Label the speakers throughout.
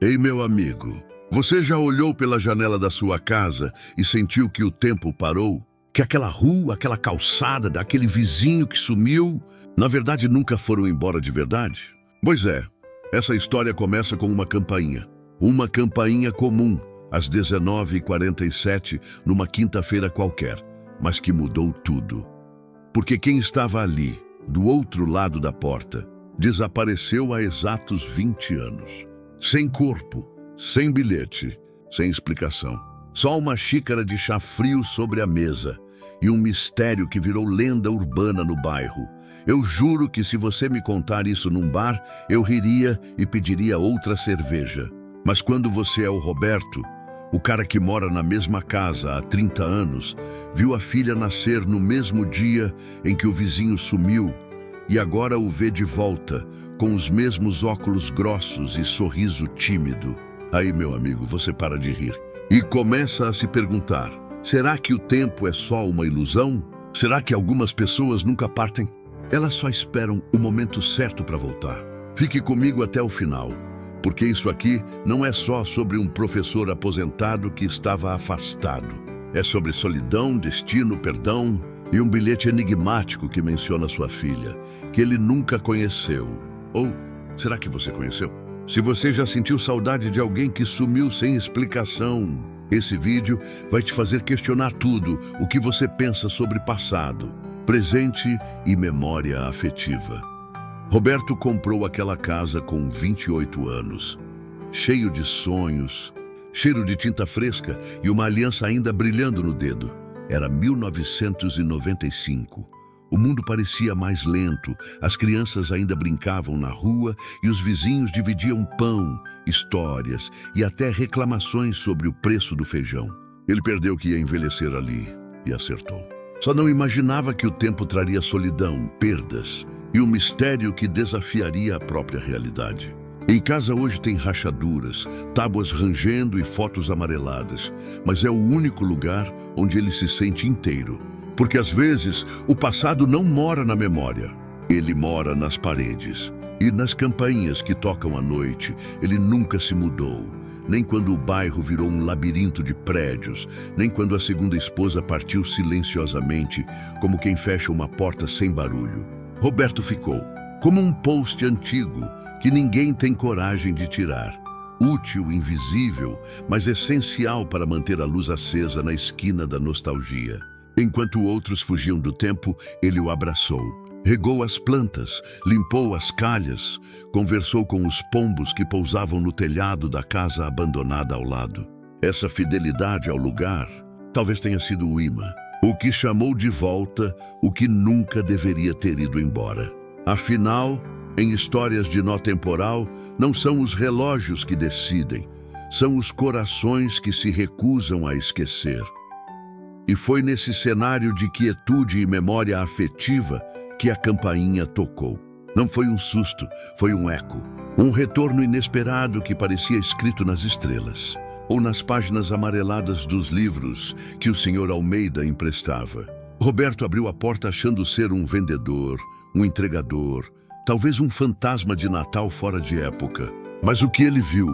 Speaker 1: Ei, meu amigo, você já olhou pela janela da sua casa e sentiu que o tempo parou? Que aquela rua, aquela calçada, daquele vizinho que sumiu, na verdade nunca foram embora de verdade? Pois é, essa história começa com uma campainha. Uma campainha comum, às 19h47, numa quinta-feira qualquer, mas que mudou tudo. Porque quem estava ali, do outro lado da porta, desapareceu há exatos 20 anos. Sem corpo, sem bilhete, sem explicação. Só uma xícara de chá frio sobre a mesa e um mistério que virou lenda urbana no bairro. Eu juro que se você me contar isso num bar, eu riria e pediria outra cerveja. Mas quando você é o Roberto, o cara que mora na mesma casa há 30 anos, viu a filha nascer no mesmo dia em que o vizinho sumiu e agora o vê de volta, com os mesmos óculos grossos e sorriso tímido. Aí, meu amigo, você para de rir e começa a se perguntar: será que o tempo é só uma ilusão? Será que algumas pessoas nunca partem? Elas só esperam o momento certo para voltar. Fique comigo até o final, porque isso aqui não é só sobre um professor aposentado que estava afastado. É sobre solidão, destino, perdão e um bilhete enigmático que menciona sua filha, que ele nunca conheceu. Ou será que você conheceu? Se você já sentiu saudade de alguém que sumiu sem explicação, esse vídeo vai te fazer questionar tudo o que você pensa sobre passado, presente e memória afetiva. Roberto comprou aquela casa com 28 anos, cheio de sonhos, cheiro de tinta fresca e uma aliança ainda brilhando no dedo. Era 1995. O mundo parecia mais lento, as crianças ainda brincavam na rua e os vizinhos dividiam pão, histórias e até reclamações sobre o preço do feijão. Ele perdeu que ia envelhecer ali e acertou. Só não imaginava que o tempo traria solidão, perdas e um mistério que desafiaria a própria realidade. Em casa hoje tem rachaduras, tábuas rangendo e fotos amareladas, mas é o único lugar onde ele se sente inteiro. Porque às vezes o passado não mora na memória, ele mora nas paredes. E nas campainhas que tocam à noite, ele nunca se mudou. Nem quando o bairro virou um labirinto de prédios, nem quando a segunda esposa partiu silenciosamente, como quem fecha uma porta sem barulho. Roberto ficou como um post antigo que ninguém tem coragem de tirar. Útil, invisível, mas essencial para manter a luz acesa na esquina da nostalgia. Enquanto outros fugiam do tempo, ele o abraçou. Regou as plantas, limpou as calhas, conversou com os pombos que pousavam no telhado da casa abandonada ao lado. Essa fidelidade ao lugar talvez tenha sido o imã, o que chamou de volta o que nunca deveria ter ido embora. Afinal, em histórias de nó temporal, não são os relógios que decidem, são os corações que se recusam a esquecer. E foi nesse cenário de quietude e memória afetiva que a campainha tocou. Não foi um susto, foi um eco. Um retorno inesperado que parecia escrito nas estrelas, ou nas páginas amareladas dos livros que o Sr. Almeida emprestava. Roberto abriu a porta achando ser um vendedor, um entregador, talvez um fantasma de Natal fora de época. Mas o que ele viu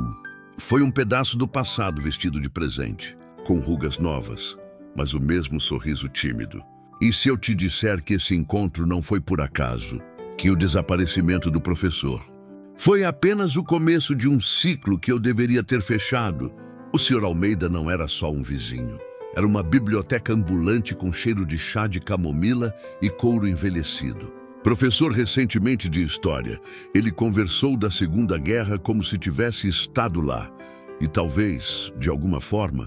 Speaker 1: foi um pedaço do passado vestido de presente, com rugas novas, mas o mesmo sorriso tímido. E se eu te disser que esse encontro não foi por acaso, que o desaparecimento do professor foi apenas o começo de um ciclo que eu deveria ter fechado? O Sr. Almeida não era só um vizinho, era uma biblioteca ambulante com cheiro de chá de camomila e couro envelhecido. Professor recentemente de História, ele conversou da Segunda Guerra como se tivesse estado lá, e talvez, de alguma forma,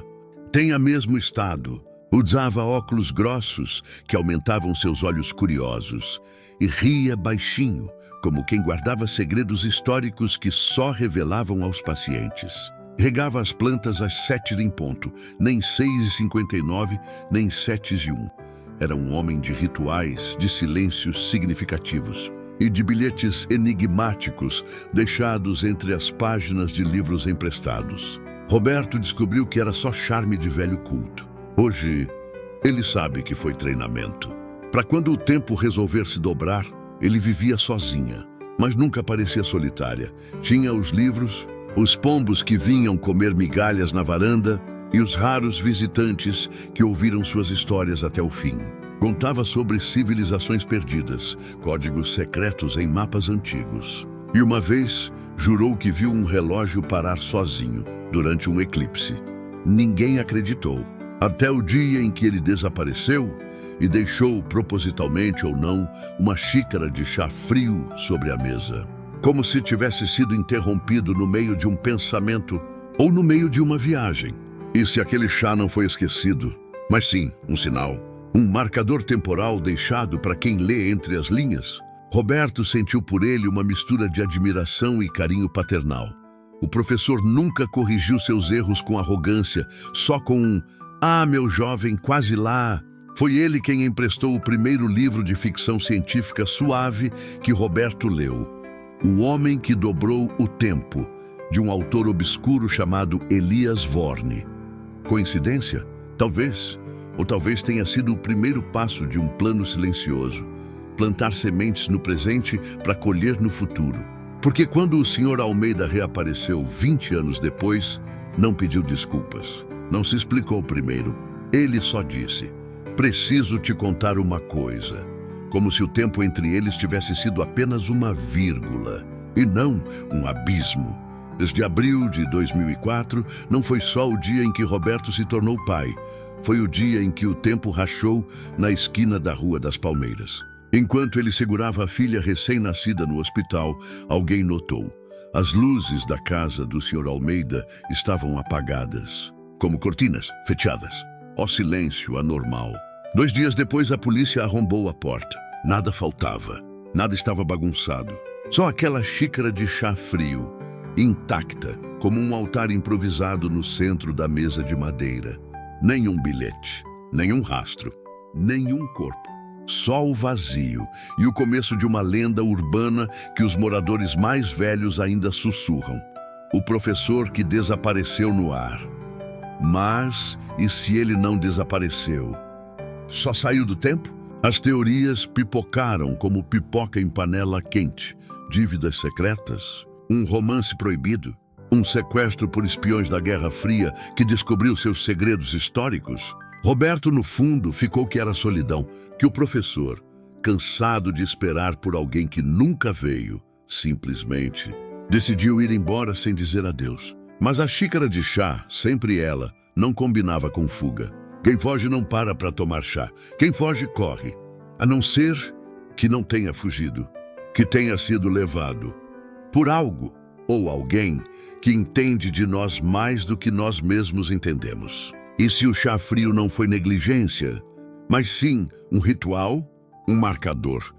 Speaker 1: tenha mesmo estado. Usava óculos grossos que aumentavam seus olhos curiosos e ria baixinho, como quem guardava segredos históricos que só revelavam aos pacientes. Regava as plantas às 7 em ponto, nem 6h59, nem 7h01. Era um homem de rituais, de silêncios significativos e de bilhetes enigmáticos deixados entre as páginas de livros emprestados. Roberto descobriu que era só charme de velho culto. Hoje, ele sabe que foi treinamento. Para quando o tempo resolver se dobrar, ele vivia sozinha, mas nunca parecia solitária. Tinha os livros, os pombos que vinham comer migalhas na varanda e os raros visitantes que ouviram suas histórias até o fim. Contava sobre civilizações perdidas, códigos secretos em mapas antigos. E uma vez jurou que viu um relógio parar sozinho durante um eclipse. Ninguém acreditou, até o dia em que ele desapareceu e deixou, propositalmente ou não, uma xícara de chá frio sobre a mesa. Como se tivesse sido interrompido no meio de um pensamento ou no meio de uma viagem. E se aquele chá não foi esquecido, mas sim um sinal, um marcador temporal deixado para quem lê entre as linhas, Roberto sentiu por ele uma mistura de admiração e carinho paternal. O professor nunca corrigiu seus erros com arrogância, só com um "Ah, meu jovem, quase lá". Foi ele quem emprestou o primeiro livro de ficção científica suave que Roberto leu, O Homem que Dobrou o Tempo, de um autor obscuro chamado Elias Vorne. Coincidência? Talvez. Ou talvez tenha sido o primeiro passo de um plano silencioso, plantar sementes no presente para colher no futuro. Porque quando o Sr. Almeida reapareceu 20 anos depois, não pediu desculpas, não se explicou primeiro. Ele só disse: "Preciso te contar uma coisa", como se o tempo entre eles tivesse sido apenas uma vírgula, e não um abismo. Desde abril de 2004, não foi só o dia em que Roberto se tornou pai, foi o dia em que o tempo rachou na esquina da Rua das Palmeiras. Enquanto ele segurava a filha recém-nascida no hospital, alguém notou. As luzes da casa do Sr. Almeida estavam apagadas, como cortinas fechadas. Ó silêncio anormal. 2 dias depois, a polícia arrombou a porta. Nada faltava. Nada estava bagunçado. Só aquela xícara de chá frio, intacta, como um altar improvisado no centro da mesa de madeira. Nenhum bilhete, nenhum rastro, nenhum corpo. Só o vazio e o começo de uma lenda urbana que os moradores mais velhos ainda sussurram. O professor que desapareceu no ar. Mas, e se ele não desapareceu? Só saiu do tempo? As teorias pipocaram como pipoca em panela quente. Dívidas secretas? Um romance proibido? Um sequestro por espiões da Guerra Fria que descobriu seus segredos históricos? Roberto, no fundo, ficou que era solidão, que o professor, cansado de esperar por alguém que nunca veio, simplesmente decidiu ir embora sem dizer adeus. Mas a xícara de chá, sempre ela, não combinava com fuga. Quem foge não para tomar chá. Quem foge, corre. A não ser que não tenha fugido, que tenha sido levado por algo ou alguém que entende de nós mais do que nós mesmos entendemos. E se o chá frio não foi negligência, mas sim um ritual, um marcador,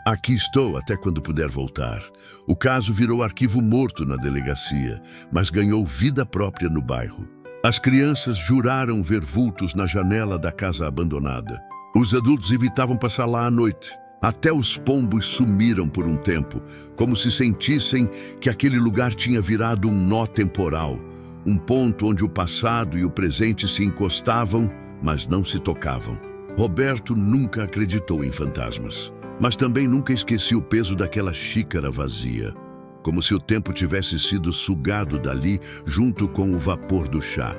Speaker 1: aqui estou até quando puder voltar. O caso virou arquivo morto na delegacia, mas ganhou vida própria no bairro. As crianças juraram ver vultos na janela da casa abandonada. Os adultos evitavam passar lá à noite. Até os pombos sumiram por um tempo, como se sentissem que aquele lugar tinha virado um nó temporal, um ponto onde o passado e o presente se encostavam, mas não se tocavam. Roberto nunca acreditou em fantasmas, mas também nunca esquecia o peso daquela xícara vazia, como se o tempo tivesse sido sugado dali junto com o vapor do chá.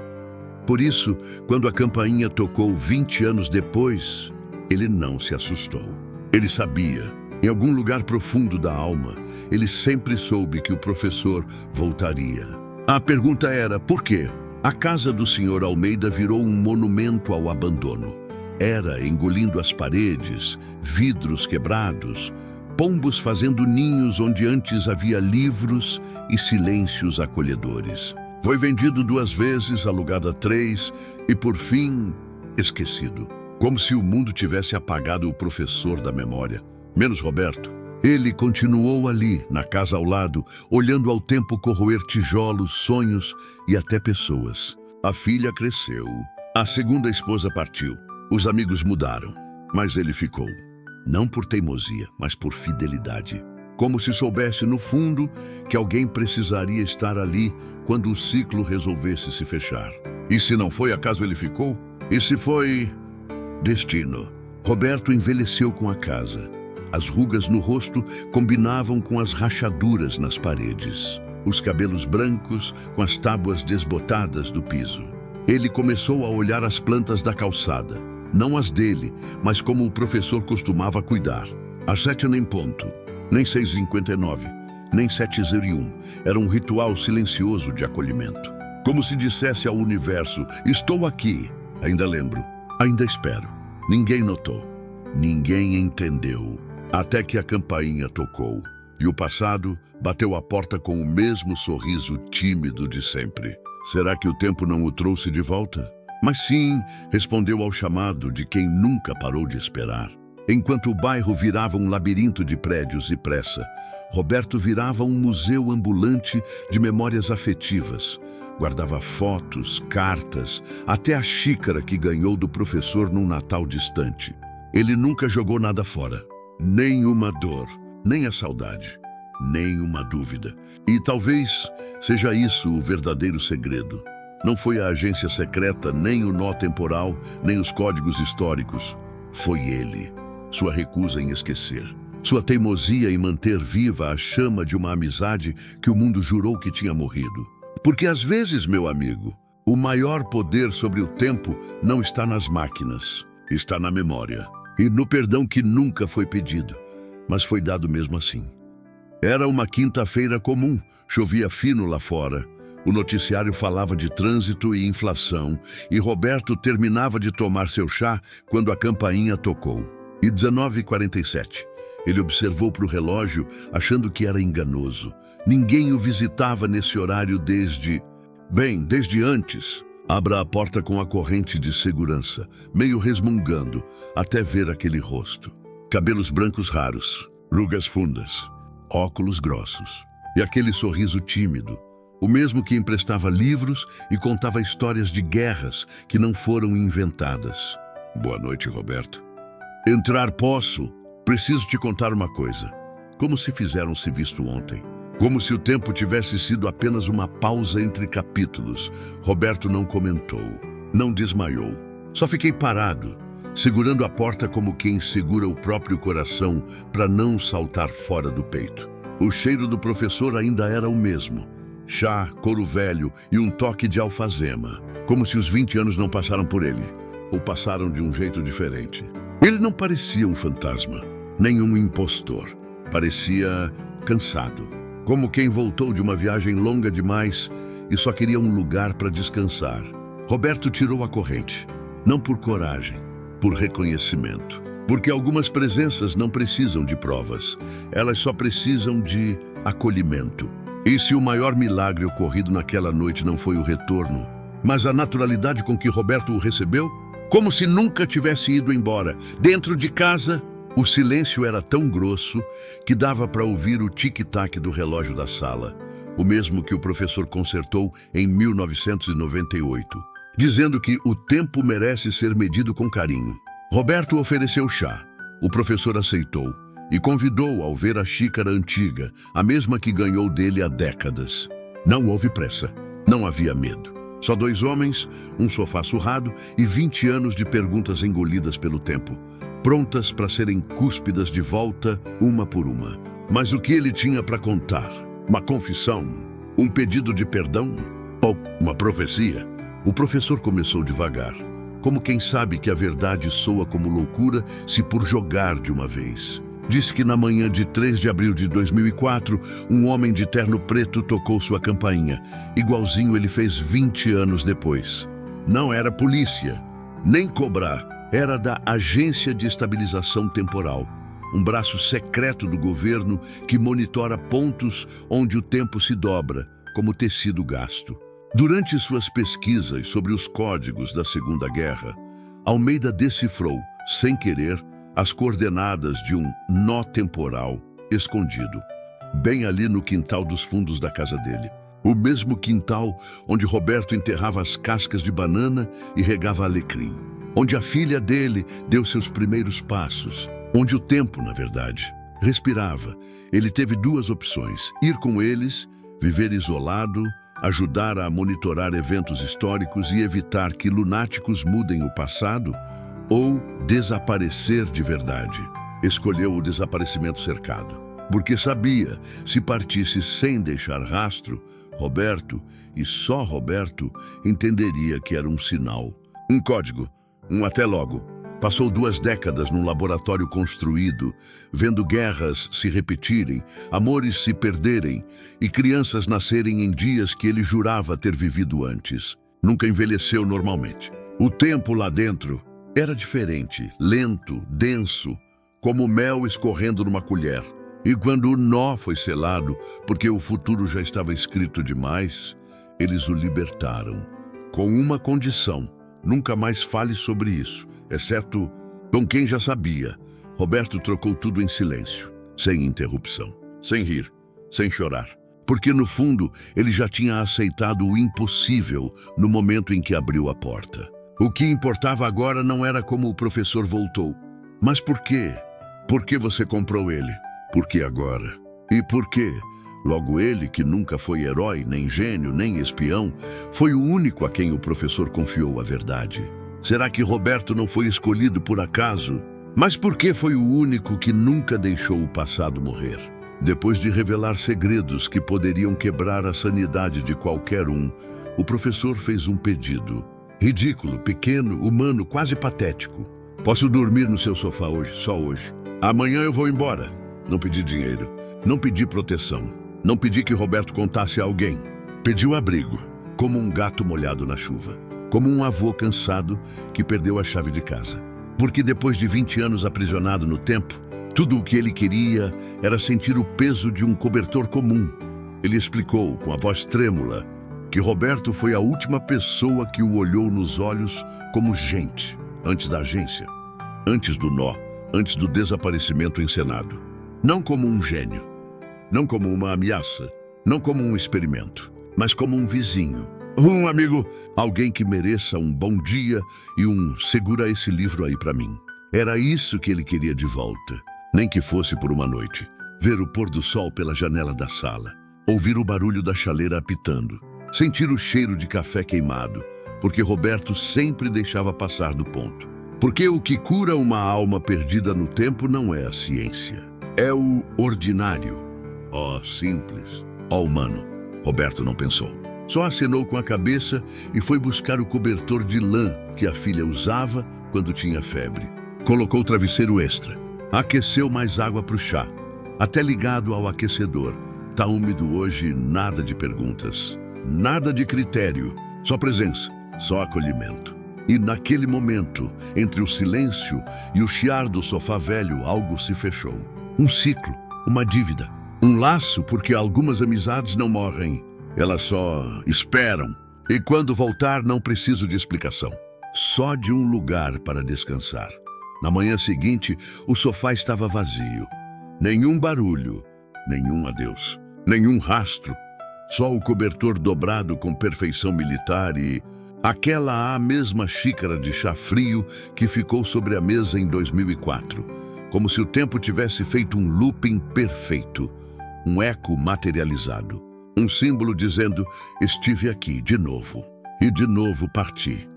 Speaker 1: Por isso, quando a campainha tocou 20 anos depois, ele não se assustou. Ele sabia, em algum lugar profundo da alma, ele sempre soube que o professor voltaria. A pergunta era, por quê? A casa do Sr. Almeida virou um monumento ao abandono. Era engolindo as paredes, vidros quebrados, pombos fazendo ninhos onde antes havia livros e silêncios acolhedores. Foi vendido 2 vezes, alugado a 3 e, por fim, esquecido. Como se o mundo tivesse apagado o professor da memória. Menos Roberto. Ele continuou ali, na casa ao lado, olhando ao tempo corroer tijolos, sonhos e até pessoas. A filha cresceu. A segunda esposa partiu. Os amigos mudaram, mas ele ficou. Não por teimosia, mas por fidelidade. Como se soubesse, no fundo, que alguém precisaria estar ali quando o ciclo resolvesse se fechar. E se não foi, acaso ele ficou? E se foi... destino. Roberto envelheceu com a casa. As rugas no rosto combinavam com as rachaduras nas paredes. os cabelos brancos com as tábuas desbotadas do piso. Ele começou a olhar as plantas da calçada, não as dele, mas como o professor costumava cuidar. Às 7 nem ponto, nem 6h59, nem 7h01. Era um ritual silencioso de acolhimento. Como se dissesse ao universo, estou aqui. Ainda lembro, ainda espero. Ninguém notou, ninguém entendeu, até que a campainha tocou. E o passado bateu a porta com o mesmo sorriso tímido de sempre. Será que o tempo não o trouxe de volta? Mas sim, respondeu ao chamado de quem nunca parou de esperar. Enquanto o bairro virava um labirinto de prédios e pressa, Roberto virava um museu ambulante de memórias afetivas. Guardava fotos, cartas, até a xícara que ganhou do professor num Natal distante. Ele nunca jogou nada fora. Nem uma dor, nem a saudade, nem uma dúvida. E talvez seja isso o verdadeiro segredo. Não foi a agência secreta, nem o nó temporal, nem os códigos históricos. Foi ele. Sua recusa em esquecer. Sua teimosia em manter viva a chama de uma amizade que o mundo jurou que tinha morrido. Porque às vezes, meu amigo, o maior poder sobre o tempo não está nas máquinas, está na memória. E no perdão que nunca foi pedido, mas foi dado mesmo assim. Era uma quinta-feira comum, chovia fino lá fora. O noticiário falava de trânsito e inflação, e Roberto terminava de tomar seu chá quando a campainha tocou. E 19h47. Ele observou para o relógio, achando que era enganoso. Ninguém o visitava nesse horário desde antes. Abra a porta com a corrente de segurança, meio resmungando, até ver aquele rosto. Cabelos brancos raros, rugas fundas, óculos grossos. E aquele sorriso tímido, o mesmo que emprestava livros e contava histórias de guerras que não foram inventadas. Boa noite, Roberto. Entrar posso? Preciso te contar uma coisa. Como se fizeram se visto ontem. Como se o tempo tivesse sido apenas uma pausa entre capítulos. Roberto não comentou, não desmaiou. Só fiquei parado, segurando a porta como quem segura o próprio coração para não saltar fora do peito. O cheiro do professor ainda era o mesmo. Chá, couro velho e um toque de alfazema. Como se os 20 anos não passaram por ele. Ou passaram de um jeito diferente. Ele não parecia um fantasma, nem um impostor. Parecia cansado. Como quem voltou de uma viagem longa demais e só queria um lugar para descansar. Roberto tirou a corrente. Não por coragem, por reconhecimento. Porque algumas presenças não precisam de provas. Elas só precisam de acolhimento. E se o maior milagre ocorrido naquela noite não foi o retorno, mas a naturalidade com que Roberto o recebeu? Como se nunca tivesse ido embora. Dentro de casa, o silêncio era tão grosso que dava para ouvir o tic-tac do relógio da sala, o mesmo que o professor consertou em 1998, dizendo que o tempo merece ser medido com carinho. Roberto ofereceu chá. O professor aceitou e convidou ao ver a xícara antiga, a mesma que ganhou dele há décadas. Não houve pressa, não havia medo. Só 2 homens, um sofá surrado e 20 anos de perguntas engolidas pelo tempo, prontas para serem cúspidas de volta, uma por uma. Mas o que ele tinha para contar? Uma confissão? Um pedido de perdão? Ou uma profecia? O professor começou devagar, como quem sabe que a verdade soa como loucura se por jogar de uma vez. Disse que na manhã de 3 de abril de 2004, um homem de terno preto tocou sua campainha, igualzinho ele fez 20 anos depois. Não era polícia, nem cobrar, era da Agência de Estabilização Temporal, um braço secreto do governo que monitora pontos onde o tempo se dobra, como tecido gasto. Durante suas pesquisas sobre os códigos da Segunda Guerra, Almeida decifrou, sem querer, as coordenadas de um nó temporal escondido, bem ali no quintal dos fundos da casa dele. O mesmo quintal onde Roberto enterrava as cascas de banana e regava alecrim. Onde a filha dele deu seus primeiros passos. Onde o tempo, na verdade, respirava. Ele teve 2 opções: ir com eles, viver isolado, ajudar a monitorar eventos históricos e evitar que lunáticos mudem o passado, ou desaparecer de verdade. Escolheu o desaparecimento cercado. porque sabia, se partisse sem deixar rastro, Roberto, e só Roberto, entenderia que era um sinal. Um código, um até logo. Passou 2 décadas num laboratório construído, vendo guerras se repetirem, amores se perderem e crianças nascerem em dias que ele jurava ter vivido antes. Nunca envelheceu normalmente. O tempo lá dentro era diferente, lento, denso, como mel escorrendo numa colher. E quando o nó foi selado, porque o futuro já estava escrito demais, eles o libertaram. Com uma condição: nunca mais fale sobre isso, exceto com quem já sabia. Roberto trocou tudo em silêncio, sem interrupção, sem rir, sem chorar. Porque, no fundo, ele já tinha aceitado o impossível no momento em que abriu a porta. O que importava agora não era como o professor voltou. Mas por quê? Por que você comprou ele? Por que agora? E por quê? Logo ele, que nunca foi herói, nem gênio, nem espião, foi o único a quem o professor confiou a verdade. Será que Roberto não foi escolhido por acaso? Mas por que foi o único que nunca deixou o passado morrer? Depois de revelar segredos que poderiam quebrar a sanidade de qualquer um, o professor fez um pedido. Ridículo, pequeno, humano, quase patético. Posso dormir no seu sofá hoje, só hoje. Amanhã eu vou embora. Não pedi dinheiro, não pedi proteção, não pedi que Roberto contasse a alguém. Pediu abrigo, como um gato molhado na chuva, como um avô cansado que perdeu a chave de casa. Porque depois de 20 anos aprisionado no tempo, tudo o que ele queria era sentir o peso de um cobertor comum. Ele explicou, com a voz trêmula, que Roberto foi a última pessoa que o olhou nos olhos como gente, antes da agência, antes do nó, antes do desaparecimento encenado. Não como um gênio, não como uma ameaça, não como um experimento, mas como um vizinho, um amigo, alguém que mereça um bom dia e um segura esse livro aí pra mim. Era isso que ele queria de volta, nem que fosse por uma noite. Ver o pôr do sol pela janela da sala, ouvir o barulho da chaleira apitando, sentir o cheiro de café queimado, porque Roberto sempre deixava passar do ponto. Porque o que cura uma alma perdida no tempo não é a ciência. É o ordinário. Ó simples, ó humano. Roberto não pensou. Só acenou com a cabeça e foi buscar o cobertor de lã que a filha usava quando tinha febre. Colocou o travesseiro extra. Aqueceu mais água para o chá. Até ligado ao aquecedor. Tá úmido hoje, nada de perguntas. Nada de critério. Só presença, só acolhimento. E naquele momento, entre o silêncio e o chiar do sofá velho, algo se fechou. Um ciclo, uma dívida, um laço, porque algumas amizades não morrem. Elas só esperam. E quando voltar, não preciso de explicação. Só de um lugar para descansar. Na manhã seguinte, o sofá estava vazio. Nenhum barulho, nenhum adeus, nenhum rastro. Só o cobertor dobrado com perfeição militar e aquela mesma xícara de chá frio que ficou sobre a mesa em 2004. Como se o tempo tivesse feito um looping perfeito. Um eco materializado. Um símbolo dizendo, estive aqui de novo. E de novo parti.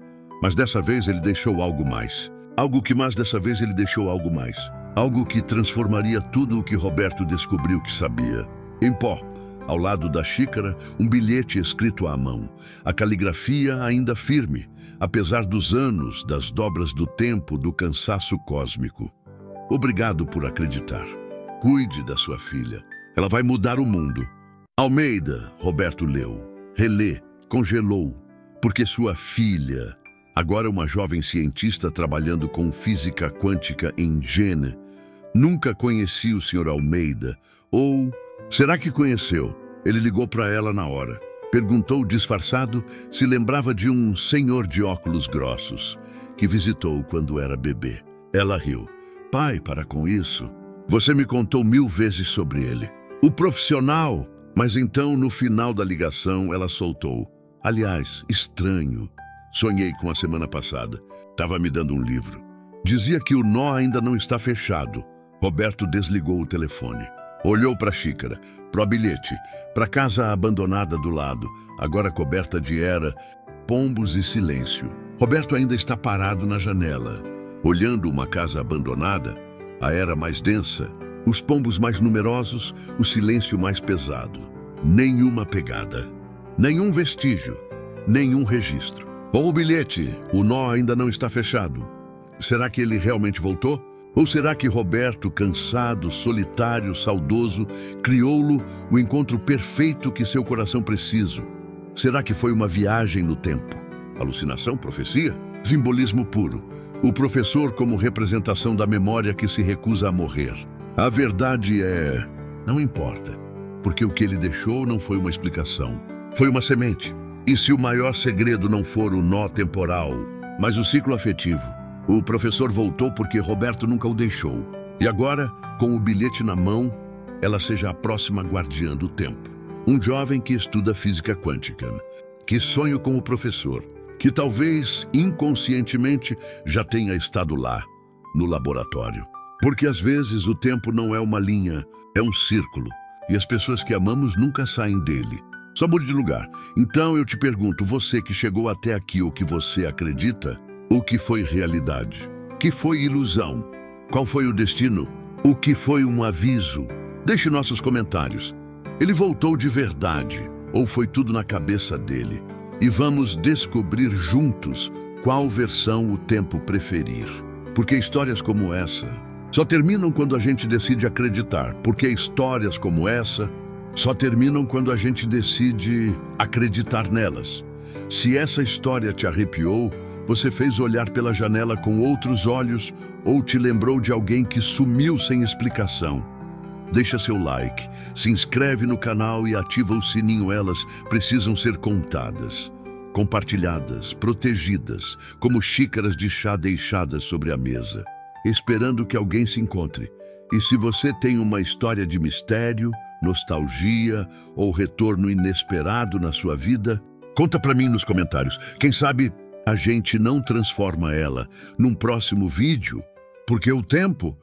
Speaker 1: Mas dessa vez ele deixou algo mais. Algo que mais dessa vez ele deixou algo mais. Algo que transformaria tudo o que Roberto descobriu que sabia. Em pó, ao lado da xícara, um bilhete escrito à mão. A caligrafia ainda firme, apesar dos anos, das dobras do tempo, do cansaço cósmico. Obrigado por acreditar. Cuide da sua filha. Ela vai mudar o mundo. Almeida, Roberto leu, relê, congelou, porque sua filha, agora uma jovem cientista trabalhando com física quântica em Jena, nunca conhecia o Sr. Almeida, ou será que conheceu? Ele ligou para ela na hora. Perguntou disfarçado se lembrava de um senhor de óculos grossos, que visitou quando era bebê. Ela riu. Pai, para com isso. Você me contou 1000 vezes sobre ele. O profissional... Mas então, no final da ligação, ela soltou. Aliás, estranho. Sonhei com a semana passada. Estava me dando um livro. Dizia que o nó ainda não está fechado. Roberto desligou o telefone. Olhou para a xícara, para o bilhete, para a casa abandonada do lado, agora coberta de era, pombos e silêncio. Roberto ainda está parado na janela, olhando uma casa abandonada, a era mais densa, Os pombos mais numerosos, o silêncio mais pesado. Nenhuma pegada, nenhum vestígio, nenhum registro. Ou o bilhete, o nó ainda não está fechado. Será que ele realmente voltou? Ou será que Roberto, cansado, solitário, saudoso, criou-lo o encontro perfeito que seu coração precisa? Será que foi uma viagem no tempo? Alucinação, profecia? Simbolismo puro. O professor como representação da memória que se recusa a morrer. A verdade é... não importa, porque o que ele deixou não foi uma explicação. Foi uma semente. E se o maior segredo não for o nó temporal, mas o ciclo afetivo? O professor voltou porque Roberto nunca o deixou. E agora, com o bilhete na mão, ela seja a próxima guardiã do tempo. Um jovem que estuda física quântica, que sonha com o professor, que talvez inconscientemente já tenha estado lá, no laboratório. Porque às vezes o tempo não é uma linha, é um círculo. E as pessoas que amamos nunca saem dele. Só mude de lugar. Então eu te pergunto, você que chegou até aqui, o que você acredita? O que foi realidade? O que foi ilusão? Qual foi o destino? O que foi um aviso? Deixe nossos comentários. Ele voltou de verdade ou foi tudo na cabeça dele? E vamos descobrir juntos qual versão o tempo preferir. Porque histórias como essa só terminam quando a gente decide acreditar. Porque histórias como essa só terminam quando a gente decide acreditar nelas. Se essa história te arrepiou, você fez olhar pela janela com outros olhos ou te lembrou de alguém que sumiu sem explicação. Deixa seu like, se inscreve no canal e ativa o sininho. Elas precisam ser contadas, compartilhadas, protegidas, como xícaras de chá deixadas sobre a mesa, esperando que alguém se encontre. E se você tem uma história de mistério, nostalgia ou retorno inesperado na sua vida, conta pra mim nos comentários. Quem sabe a gente não transforma ela num próximo vídeo, porque o tempo